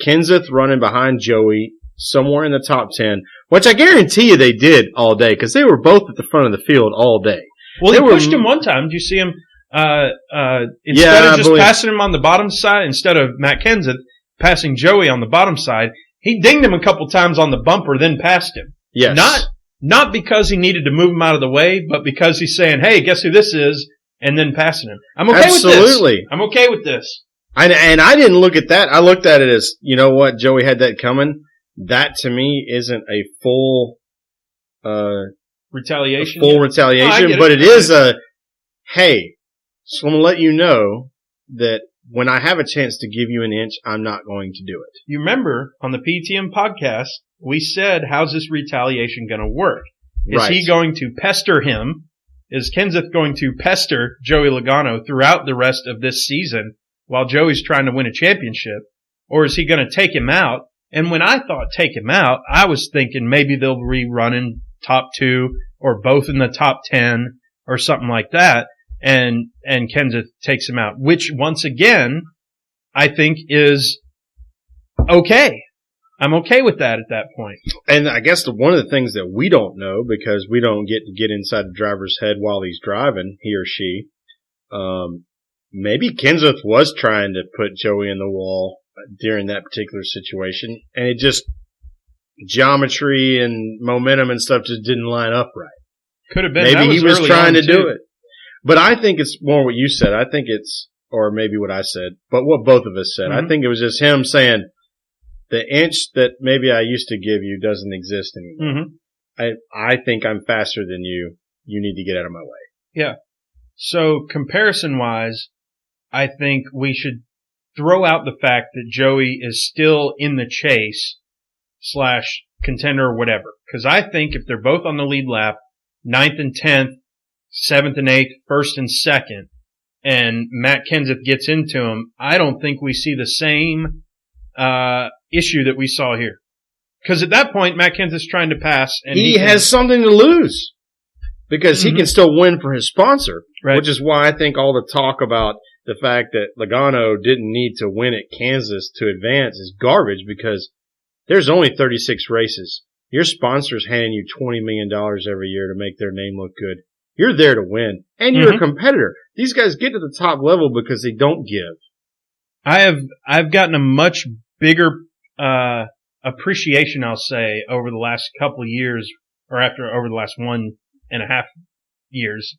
Kenseth running behind Joey somewhere in the top 10, which I guarantee you they did all day because they were both at the front of the field all day. Well, they pushed him one time. Did you see him? Instead of just passing him on the bottom side, instead of Matt Kenseth passing Joey on the bottom side, he dinged him a couple times on the bumper, then passed him. Yes. Not because he needed to move him out of the way, but because he's saying, hey, guess who this is? And then passing him. I'm okay with this. Absolutely. I'm okay with this. And I didn't look at that. I looked at it as, you know what, Joey had that coming. That to me isn't a full retaliation. Retaliation, but it is hey, so I'm going to let you know that when I have a chance to give you an inch, I'm not going to do it. You remember on the PETM podcast, we said, how's this retaliation going to work? Is he going to pester him? Is Kenseth going to pester Joey Logano throughout the rest of this season while Joey's trying to win a championship? Or is he going to take him out? And when I thought take him out, I was thinking maybe they'll be running top 2 or both in the top 10 or something like that. And Kenseth takes him out, which once again, I think is okay. I'm okay with that at that point. And I guess one of the things that we don't know, because we don't get inside the driver's head while he's driving, he or she, maybe Kenseth was trying to put Joey in the wall during that particular situation, and it just, geometry and momentum and stuff just didn't line up right. Could have been. Maybe he was trying to do it. But I think it's more what you said. I think it's, or maybe what I said, but what both of us said. Mm-hmm. I think it was just him saying, the inch that maybe I used to give you doesn't exist anymore. Mm-hmm. I think I'm faster than you. You need to get out of my way. Yeah. So comparison-wise, I think we should throw out the fact that Joey is still in the chase / contender or whatever. Because I think if they're both on the lead lap, 9th and 10th, 7th and 8th, 1st and 2nd, and Matt Kenseth gets into him, I don't think we see the same issue that we saw here. Because at that point, Matt Kenseth's trying to pass. And he has something to lose. Because he can still win for his sponsor. Right. Which is why I think all the talk about the fact that Logano didn't need to win at Kansas to advance is garbage, because there's only 36 races. Your sponsor's handing you $20 million every year to make their name look good. You're there to win. And you're a competitor. These guys get to the top level because they don't give. I've gotten a much bigger appreciation, I'll say, over the last couple of years, or over the last 1.5 years,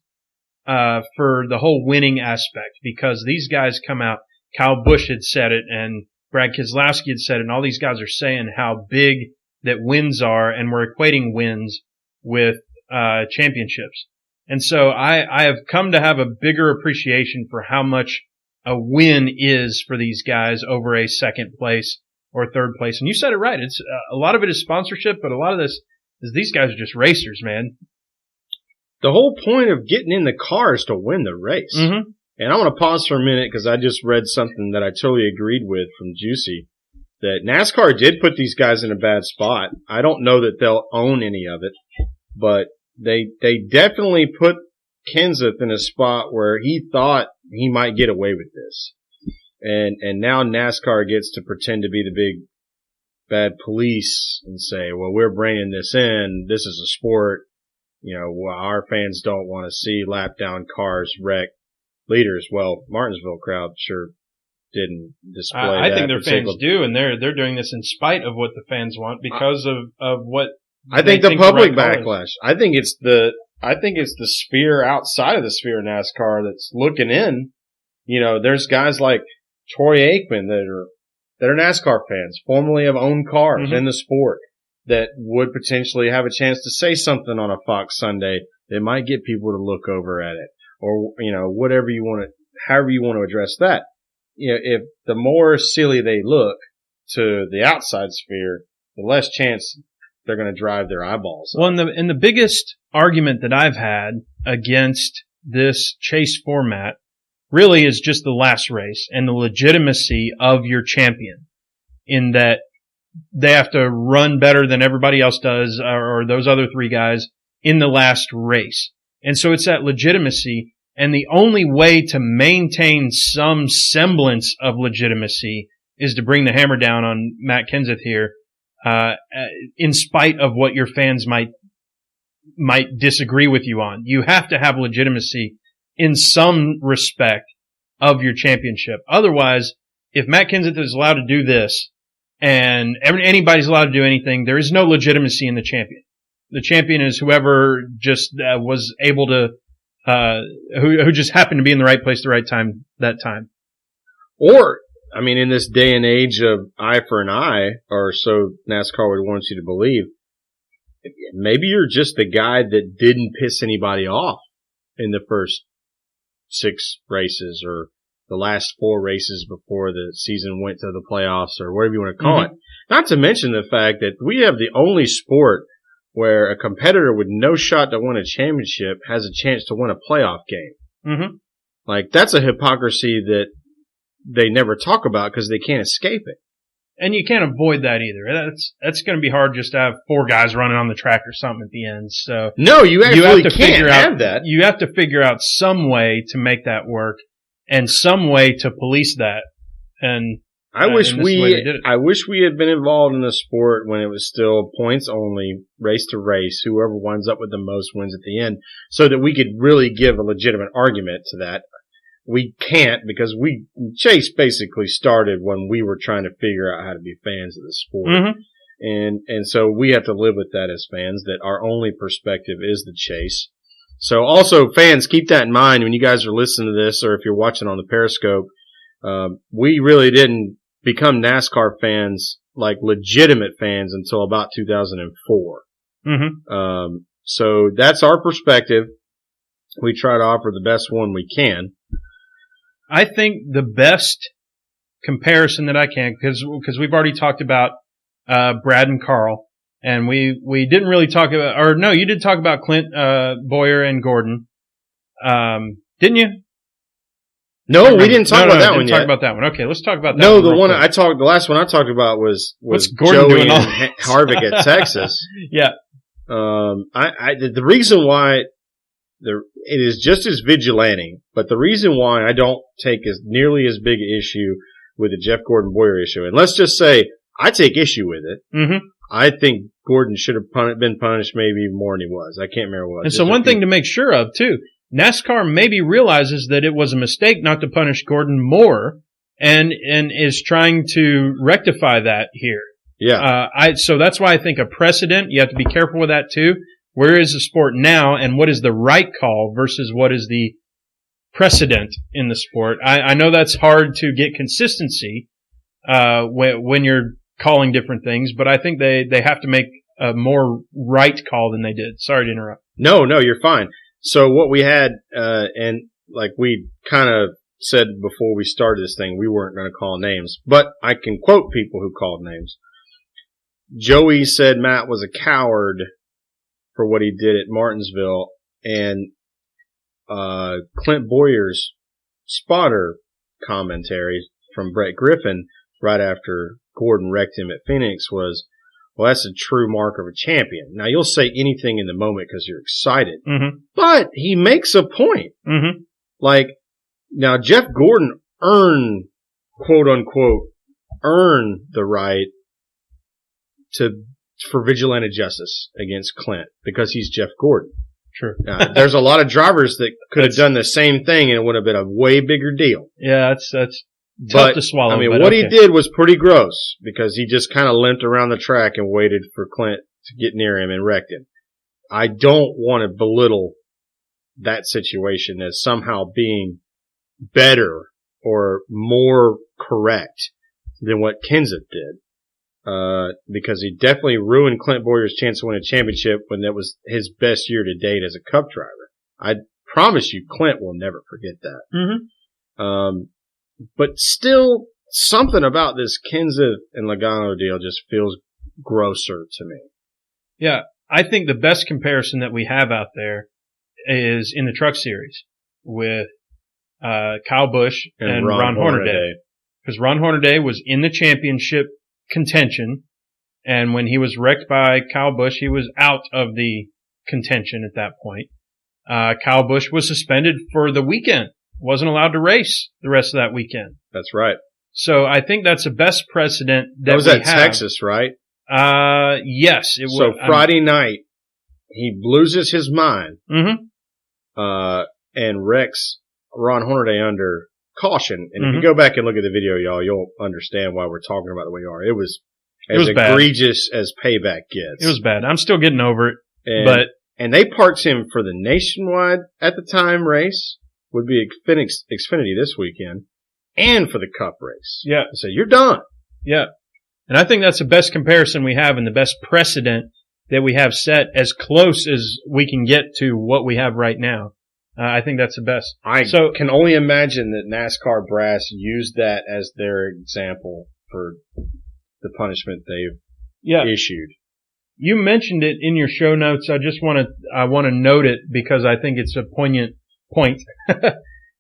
for the whole winning aspect, because these guys come out. Kyle Busch had said it, and Brad Keselowski had said it, and all these guys are saying how big that wins are, and we're equating wins with championships. And so I have come to have a bigger appreciation for how much a win is for these guys over a second place or third place. And you said it right. It's a lot of it is sponsorship, but a lot of this is these guys are just racers, man. The whole point of getting in the car is to win the race. Mm-hmm. And I want to pause for a minute because I just read something that I totally agreed with from Juicy, that NASCAR did put these guys in a bad spot. I don't know that they'll own any of it, but they definitely put Kenseth in a spot where he thought he might get away with this. And now NASCAR gets to pretend to be the big bad police and say, well, we're bringing this in. This is a sport. You know, well, our fans don't want to see lap down cars wreck leaders. Well, Martinsville crowd sure didn't display that. I think their fans do, and they're doing this in spite of what the fans want because of what I think the public backlash. I think it's the sphere outside of the sphere of NASCAR that's looking in. You know, there's guys like Troy Aikman that are NASCAR fans, formerly have owned cars in the sport, that would potentially have a chance to say something on a Fox Sunday that might get people to look over at it, or, you know, whatever you want to, however you want to address that. You know, if the more silly they look to the outside sphere, the less chance they're going to drive their eyeballs up. Well, and the biggest argument that I've had against this chase format really is just the last race and the legitimacy of your champion, in that they have to run better than everybody else does, or those other three guys, in the last race. And so it's that legitimacy, and the only way to maintain some semblance of legitimacy is to bring the hammer down on Matt Kenseth here, in spite of what your fans might disagree with you on. You have to have legitimacy in some respect of your championship. Otherwise, if Matt Kenseth is allowed to do this and anybody's allowed to do anything, there is no legitimacy in the champion. The champion is whoever just was able to, who just happened to be in the right place at the right time that time. Or, I mean, in this day and age of eye for an eye, or so NASCAR would want you to believe, maybe you're just the guy that didn't piss anybody off in the first 6 races or the last 4 races before the season went to the playoffs or whatever you want to call it. Not to mention the fact that we have the only sport where a competitor with no shot to win a championship has a chance to win a playoff game. Like, that's a hypocrisy that they never talk about because they can't escape it. And you can't avoid that either. That's going to be hard just to have 4 guys running on the track or something at the end. So no, you actually can't have that. You have to figure out some way to make that work and some way to police that. And I wish we had been involved in the sport when it was still points only, race to race. Whoever winds up with the most wins at the end, so that we could really give a legitimate argument to that. We can't because Chase basically started when we were trying to figure out how to be fans of the sport. And so we have to live with that as fans, that our only perspective is the chase. So also, fans, keep that in mind when you guys are listening to this, or if you're watching on the Periscope. We really didn't become NASCAR fans, like legitimate fans, until about 2004. So that's our perspective. We try to offer the best one we can. I think the best comparison that I can, because we've already talked about Brad and Carl, and we didn't really talk about, or no, you did talk about Clint Boyer and Gordon, didn't you? No, we didn't talk about that one yet. Talk about that one. Okay, let's talk about that. No, the last one I talked about was what's Gordon Joey doing and Harvick at Texas. Yeah. The reason why it is just as vigilante, but the reason why I don't take nearly as big an issue with the Jeff Gordon Boyer issue, and let's just say I take issue with it. I think Gordon should have been punished maybe even more than he was. I can't remember what. And so one thing to make sure of too, NASCAR maybe realizes that it was a mistake not to punish Gordon more, and is trying to rectify that here. Yeah. So that's why I think a precedent, you have to be careful with that too. Where is the sport now, and what is the right call versus what is the precedent in the sport? I know that's hard to get consistency when you're calling different things, but I think they have to make a more right call than they did. Sorry to interrupt. No, you're fine. So what we had, and like we kind of said before we started this thing, we weren't going to call names, but I can quote people who called names. Joey said Matt was a coward for what he did at Martinsville, and Clint Boyer's spotter commentary from Brett Griffin right after Gordon wrecked him at Phoenix was, well, that's a true mark of a champion. Now, you'll say anything in the moment because you're excited, but he makes a point. Like, now Jeff Gordon earned, quote unquote, the right for vigilante justice against Clint because he's Jeff Gordon. Sure. There's a lot of drivers that could have done the same thing and it would have been a way bigger deal. Yeah, that's tough to swallow. I mean, what he did was pretty gross because he just kind of limped around the track and waited for Clint to get near him and wrecked him. I don't want to belittle that situation as somehow being better or more correct than what Kenseth did. Because he definitely ruined Clint Boyer's chance to win a championship when that was his best year to date as a Cup driver. I promise you, Clint will never forget that. But still, something about this Kenseth and Logano deal just feels grosser to me. Yeah, I think the best comparison that we have out there is in the Truck Series with Kyle Busch and Ron Hornaday. Because Ron Hornaday was in the championship contention, and when he was wrecked by Kyle Busch, he was out of the contention at that point. Kyle Busch was suspended for the weekend, wasn't allowed to race the rest of that weekend. That's right. So I think that's the best precedent that was we at have. Texas, right? Yes. It so Friday night, he loses his mind. and wrecks Ron Hornaday under caution. And if you go back and look at the video, y'all, you'll understand why we're talking about the way we are. It was as egregious bad. As payback gets. It was bad. I'm still getting over it. And they parked him for the nationwide at the time race, would be Xfinity this weekend, and for the Cup race. Yeah. So you're done. Yeah. And I think that's the best comparison we have and the best precedent that we have set as close as we can get to what we have right now. I think that's the best. I can only imagine that NASCAR brass used that as their example for the punishment they've issued. You mentioned it in your show notes. I want to note it because I think it's a poignant point.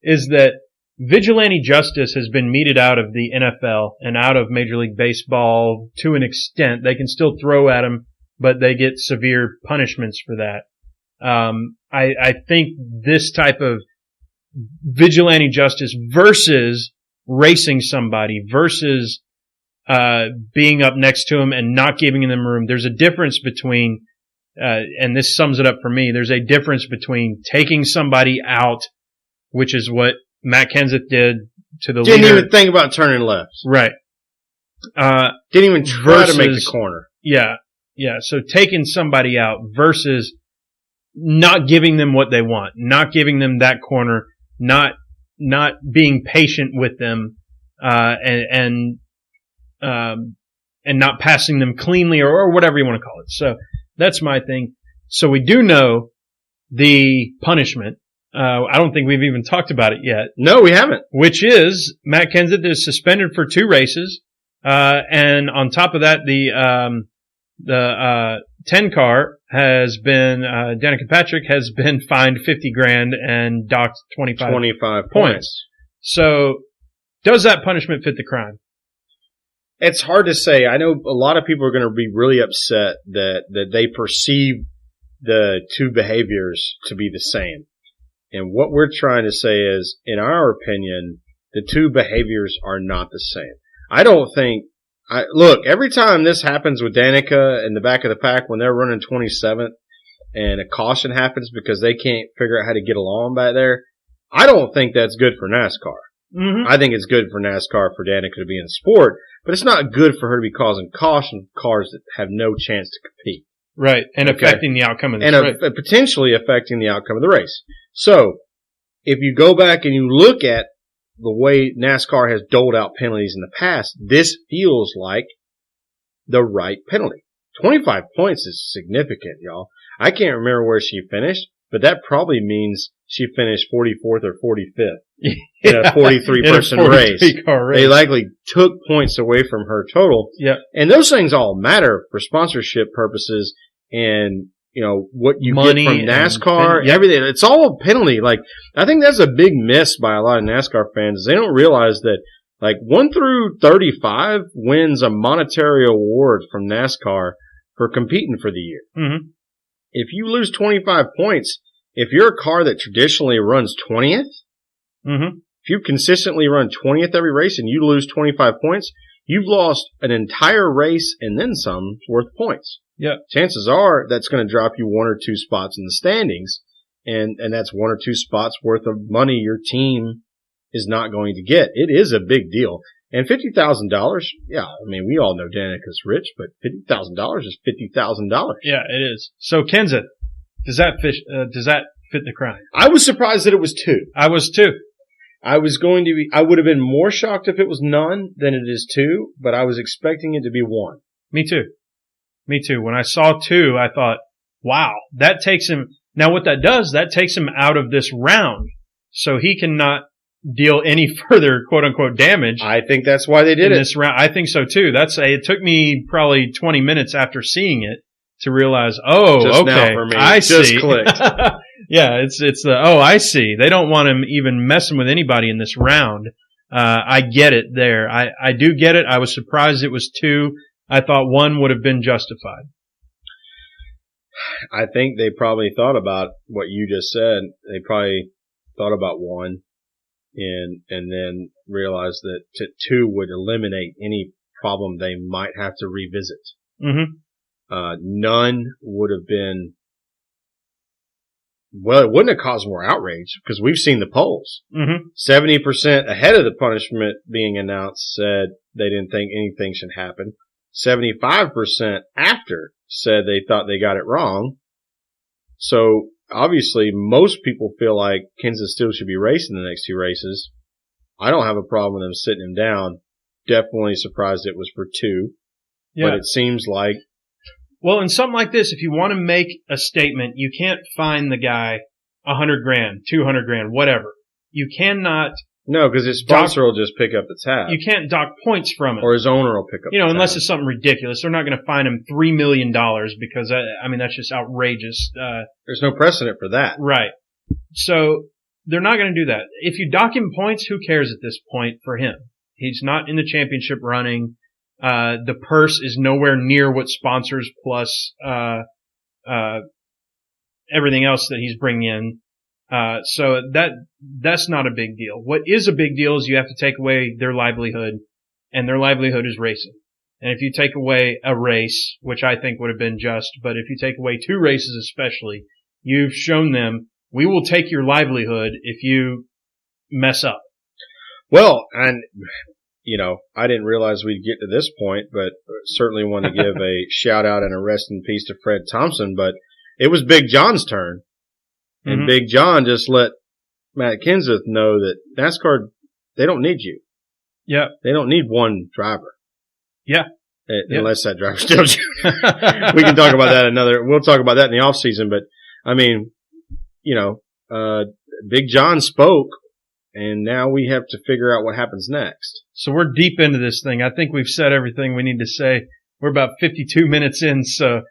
Is that vigilante justice has been meted out of the NFL and out of Major League Baseball to an extent. They can still throw at them, but they get severe punishments for that. I think this type of vigilante justice versus racing somebody versus being up next to them and not giving them room. There's a difference between, and this sums it up for me, there's a difference between taking somebody out, which is what Matt Kenseth did to the leader. Didn't even think about turning left. Right. Didn't even try to make the corner. Yeah. Yeah. So taking somebody out versus not giving them what they want, not giving them that corner, not being patient with them, and not passing them cleanly or whatever you want to call it. So that's my thing. So we do know the punishment. I don't think we've even talked about it yet. No, we haven't. Which is Matt Kenseth is suspended for 2 races. And on top of that, the 10 car has been, Danica Patrick has been fined $50,000 and docked 25 points. So does that punishment fit the crime? It's hard to say. I know a lot of people are going to be really upset that they perceive the 2 behaviors to be the same. And what we're trying to say is, in our opinion, the 2 behaviors are not the same. I don't think, look, every time this happens with Danica in the back of the pack when they're running 27th and a caution happens because they can't figure out how to get along back there, I don't think that's good for NASCAR. Mm-hmm. I think it's good for NASCAR for Danica to be in the sport, but it's not good for her to be causing caution cars that have no chance to compete. Right, and affecting the outcome of the race. And potentially affecting the outcome of the race. So, if you go back and you look at the way NASCAR has doled out penalties in the past, this feels like the right penalty. 25 points is significant, y'all. I can't remember where she finished, but that probably means she finished 44th or 45th in a 43-person race. They likely took points away from her total. Yeah. And those things all matter for sponsorship purposes and, you know, what you money get from NASCAR, everything. It's all a penalty. Like, I think that's a big miss by a lot of NASCAR fans. They don't realize that, like, 1 through 35 wins a monetary award from NASCAR for competing for the year. Mm-hmm. If you lose 25 points, if you're a car that traditionally runs 20th, mm-hmm. if you consistently run 20th every race and you lose 25 points, you've lost an entire race and then some worth points. Yeah. Chances are that's going to drop you 1 or 2 spots in the standings, and that's 1 or 2 spots worth of money your team is not going to get. It is a big deal. And $50,000, yeah, I mean, we all know Danica's rich, but $50,000 is $50,000. Yeah, it is. So, Kenseth, does that fit the crime? I was surprised that it was 2. I was too. I would have been more shocked if it was none than it is 2, but I was expecting it to be 1. Me too. When I saw 2, I thought, wow, that takes him, now what that does, that takes him out of this round. So he cannot deal any further quote unquote damage. I think that's why they did it. This round. I think so too. It took me probably 20 minutes after seeing it to realize, Just okay, now for me. I Just see. clicked. Yeah, I see. They don't want him even messing with anybody in this round. I get it there. I do get it. I was surprised it was 2. I thought 1 would have been justified. I think they probably thought about what you just said. They probably thought about 1 and then realized that 2 would eliminate any problem they might have to revisit. Mm-hmm. None would have been well, it wouldn't have caused more outrage because we've seen the polls. 70% ahead of the punishment being announced said they didn't think anything should happen. 75% after said they thought they got it wrong. So obviously most people feel like Kenseth still should be racing the next 2 races. I don't have a problem with them sitting him down. Definitely surprised it was for 2. Yeah. But it seems like. Well, in something like this, if you want to make a statement, you can't fine the guy $100,000, $200,000, whatever. You cannot. No, because his sponsor will just pick up the tab. You can't dock points from it. Or his owner will pick up the tab. Unless it's something ridiculous. They're not going to fine him $3 million because, that's just outrageous. There's no precedent for that. Right. So they're not going to do that. If you dock him points, who cares at this point for him? He's not in the championship running. The purse is nowhere near what sponsors plus everything else that he's bringing in. So that's not a big deal. What is a big deal is you have to take away their livelihood, and their livelihood is racing. And if you take away a race, which I think would have been just, but if you take away 2 races especially, you've shown them we will take your livelihood if you mess up. Well, and I didn't realize we'd get to this point, but certainly want to give a shout out and a rest in peace to Fred Thompson. But it was Big John's turn. And Big John just let Matt Kenseth know that NASCAR, they don't need you. Yeah. They don't need one driver. Yeah. Unless that driver steals you. We can talk about that we'll talk about that in the off season. But Big John spoke, and now we have to figure out what happens next. So we're deep into this thing. I think we've said everything we need to say. We're about 52 minutes in. So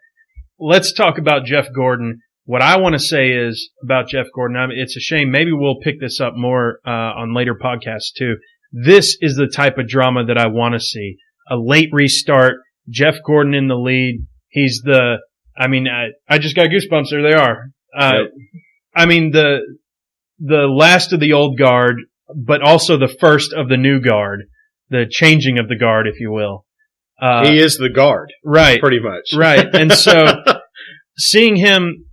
let's talk about Jeff Gordon. What I want to say is about Jeff Gordon, it's a shame. Maybe we'll pick this up more on later podcasts too. This is the type of drama that I want to see. A late restart, Jeff Gordon in the lead. He's I just got goosebumps. There they are. Yep. The last of the old guard, but also the first of the new guard, the changing of the guard, if you will. He is the guard. Right. Pretty much. Right. And so seeing him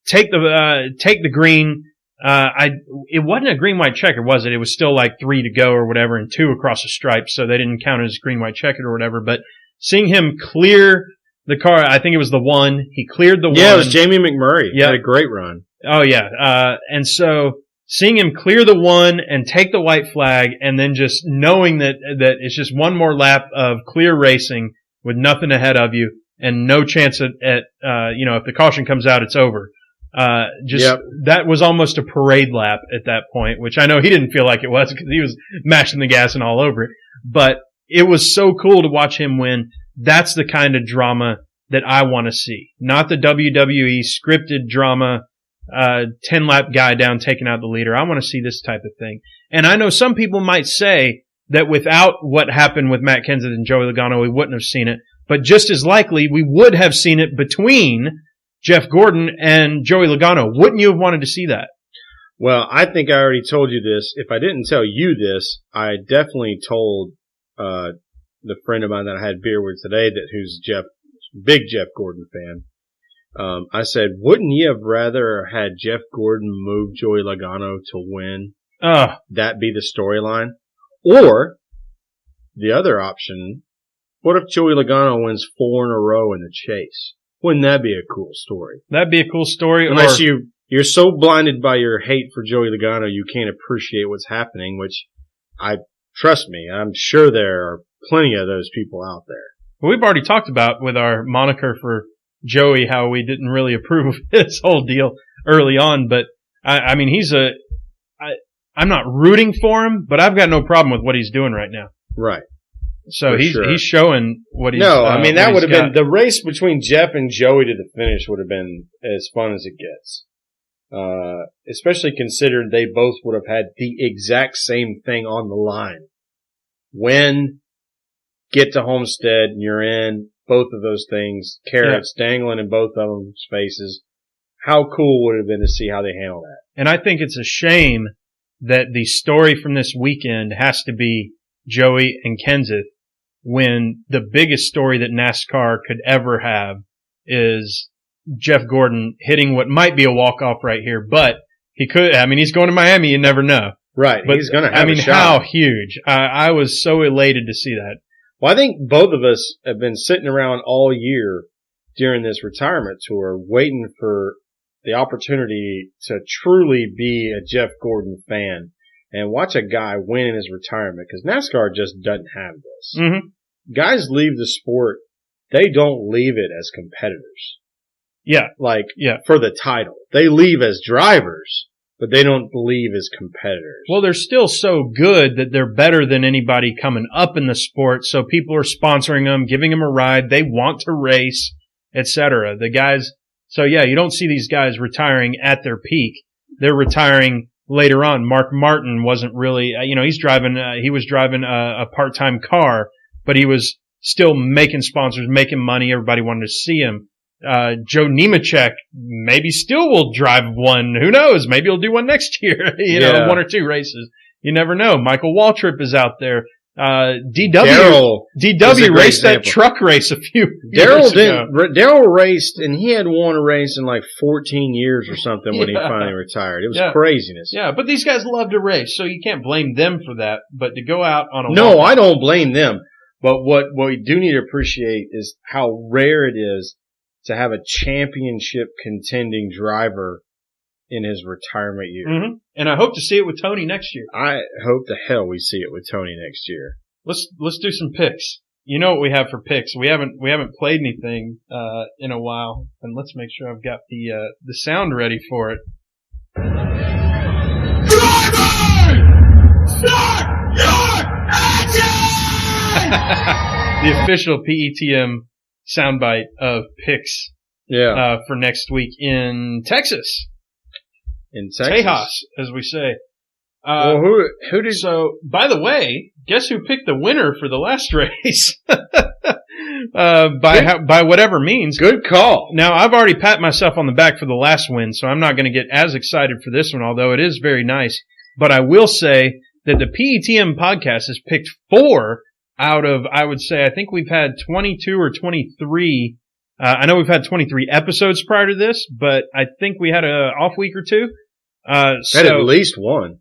take the green, it wasn't a green-white checker, was it? It was still like 3 to go or whatever and 2 across the stripe, so they didn't count as green-white checkered or whatever. But seeing him clear the car, I think it was the 1. He cleared the 1. Yeah, it was Jamie McMurray. He had a great run. Oh, yeah. And so seeing him clear the 1 and take the white flag and then just knowing that it's just one more lap of clear racing with nothing ahead of you and no chance at if the caution comes out, it's over. That was almost a parade lap at that point, which I know he didn't feel like it was because he was mashing the gas and all over it. But it was so cool to watch him win. That's the kind of drama that I want to see. Not the WWE scripted drama, 10-lap guy down taking out the leader. I want to see this type of thing. And I know some people might say that without what happened with Matt Kenseth and Joey Logano, we wouldn't have seen it. But just as likely, we would have seen it between Jeff Gordon and Joey Logano. Wouldn't you have wanted to see that? Well, I think I already told you this. If I didn't tell you this, I definitely told the friend of mine that I had beer with today who's big Jeff Gordon fan. I said, wouldn't you have rather had Jeff Gordon move Joey Logano to win? That be the storyline? Or the other option, what if Joey Logano wins 4 in a row in the chase? Wouldn't that be a cool story? That'd be a cool story. Unless you're so blinded by your hate for Joey Logano, you can't appreciate what's happening, which trust me, I'm sure there are plenty of those people out there. Well, we've already talked about with our moniker for Joey how we didn't really approve of his whole deal early on, but I'm not rooting for him, but I've got no problem with what he's doing right now. Right. So he's showing what he's. No, that would have been the race between Jeff and Joey to the finish would have been as fun as it gets. Especially considering they both would have had the exact same thing on the line. Get to Homestead, and you're in both of those things, carrots dangling in both of them's faces. How cool would it have been to see how they handle that? And I think it's a shame that the story from this weekend has to be Joey and Kenseth, when the biggest story that NASCAR could ever have is Jeff Gordon hitting what might be a walk-off right here, but he could. I mean, he's going to Miami. You never know. Right. But, he's going to have a shot. How huge. I was so elated to see that. Well, I think both of us have been sitting around all year during this retirement tour waiting for the opportunity to truly be a Jeff Gordon fan and watch a guy win in his retirement, because NASCAR just doesn't have this. Mm-hmm. Guys leave the sport. They don't leave it as competitors. Yeah. For the title. They leave as drivers, but they don't leave as competitors. Well, they're still so good that they're better than anybody coming up in the sport, so people are sponsoring them, giving them a ride. They want to race, etc. The guys, so yeah, you don't see these guys retiring at their peak. They're retiring later on. Mark Martin wasn't really, he was driving a part-time car, but he was still making sponsors, making money. Everybody wanted to see him. Joe Nemechek maybe still will drive one. Who knows? Maybe he'll do one next year. One or two races. You never know. Michael Waltrip is out there. DW raced that truck race a few years ago. Darryl raced, and he hadn't won a race in like 14 years or something when he finally retired. It was craziness. Yeah, but these guys love to race, so you can't blame them for that. But to go out on a No, I don't blame them. But what we do need to appreciate is how rare it is to have a championship contending driver in his retirement year. Mm-hmm. And I hope to see it with Tony next year. I hope the hell we see it with Tony next year. Let's do some picks. You know what we have for picks. We haven't played anything in a while, and let's make sure I've got the sound ready for it. Driver! Start your engine! The official PETM soundbite of picks for next week in Texas. In Texas. Tejas, as we say. Well, who did? So, by the way, guess who picked the winner for the last race? By whatever means. Good call. Now, I've already pat myself on the back for the last win, so I'm not going to get as excited for this one, although it is very nice. But I will say that the PETM podcast has picked 4 out of, I would say, I think we've had 22 or 23. I know we've had 23 episodes prior to this, but I think we had an off week or two. Had at least one.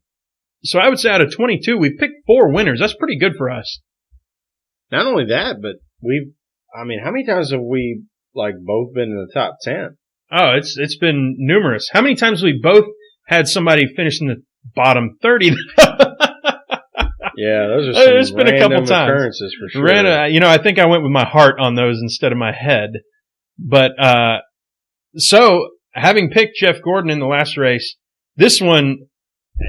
So I would say out of 22, we picked 4 winners. That's pretty good for us. Not only that, but how many times have we both been in the top 10? Oh, it's been numerous. How many times have we both had somebody finish in the bottom 30? Yeah, those are some There's been a couple times. Occurrences for sure. I think I went with my heart on those instead of my head. But so having picked Jeff Gordon in the last race, this one,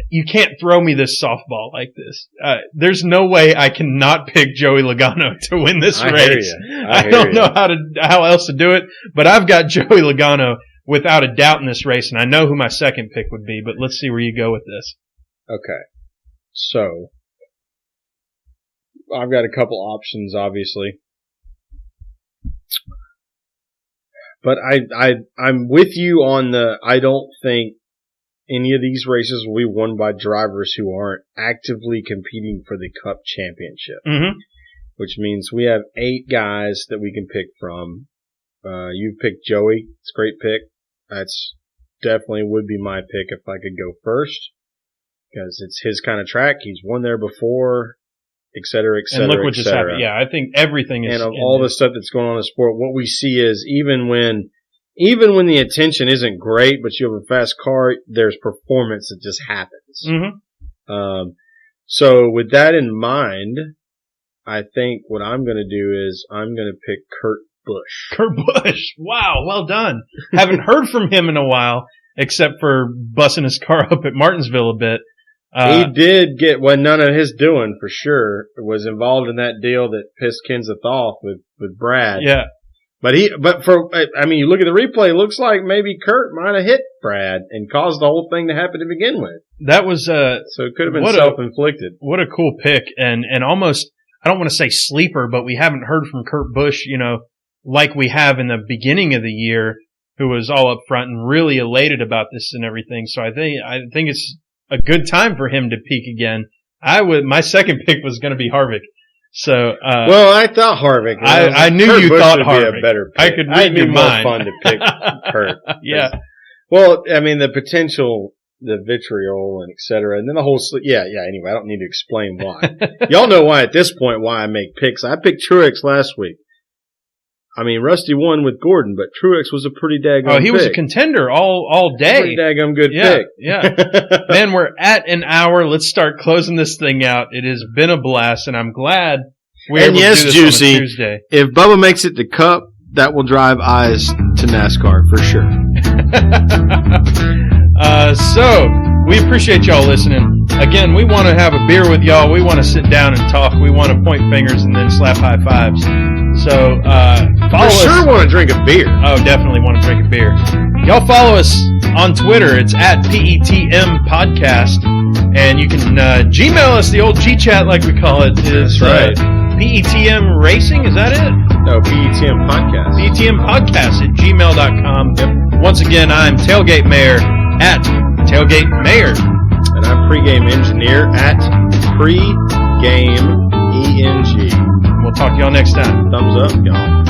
you can't throw me this softball like this. There's no way I cannot pick Joey Logano to win this race. I don't know how else to do it, but I've got Joey Logano without a doubt in this race, and I know who my second pick would be, but let's see where you go with this. Okay. So, I've got a couple options, obviously. But I'm with you on I don't think any of these races will be won by drivers who aren't actively competing for the Cup Championship. Mm-hmm. Which means we have 8 guys that we can pick from. You've picked Joey. It's a great pick. That's definitely would be my pick if I could go first. Because it's his kind of track. He's won there before, et cetera, et cetera. And look what just happened. Yeah, I think everything is. And of all the stuff that's going on in the sport, what we see is even when the attention isn't great, but you have a fast car, there's performance that just happens. Mm-hmm. So with that in mind, I think what I'm going to do is I'm going to pick Kurt Busch. Kurt Busch. Wow, well done. Haven't heard from him in a while, except for busting his car up at Martinsville a bit. He did get none of his doing for sure. Was involved in that deal that pissed Kenseth off with Brad. Yeah. But you look at the replay, it looks like maybe Kurt might have hit Brad and caused the whole thing to happen to begin with. That was, so it could have been self-inflicted. What a cool pick and almost, I don't want to say sleeper, but we haven't heard from Kurt Busch, like we have in the beginning of the year, who was all up front and really elated about this and everything. So I think it's a good time for him to peak again. My second pick was going to be Harvick. So, well, I thought Harvick. I knew Kurt you Busch thought would Harvick. be a better pick. I could read your mind. It'd be more fun to pick Kurt. Yeah. Well, I mean, the potential, the vitriol and et cetera, and then the whole, anyway, I don't need to explain why. Y'all know why at this point why I make picks. I picked Truex last week. I mean, Rusty won with Gordon, but Truex was a pretty daggum he was a contender all day. Pretty daggum good pick. Yeah. Man, we're at an hour. Let's start closing this thing out. It has been a blast, and I'm glad we're able to do this Juicy, on a Tuesday. If Bubba makes it to Cup, that will drive eyes to NASCAR for sure. So, we appreciate y'all listening. Again, we want to have a beer with y'all. We want to sit down and talk. We want to point fingers and then slap high fives. So, follow us. For sure want to drink a beer. Oh, definitely want to drink a beer. Y'all follow us on Twitter. It's at PETM Podcast. And you can Gmail us, the old G-Chat like we call it. That's right. PETM Racing, is that it? No, PETM Podcast. PETM Podcast at gmail.com. Yep. Once again, I'm Tailgate Mayor at Tailgate Mayor. And I'm Pregame Engineer at Pregame ENG. We'll talk to y'all next time. Thumbs up, y'all.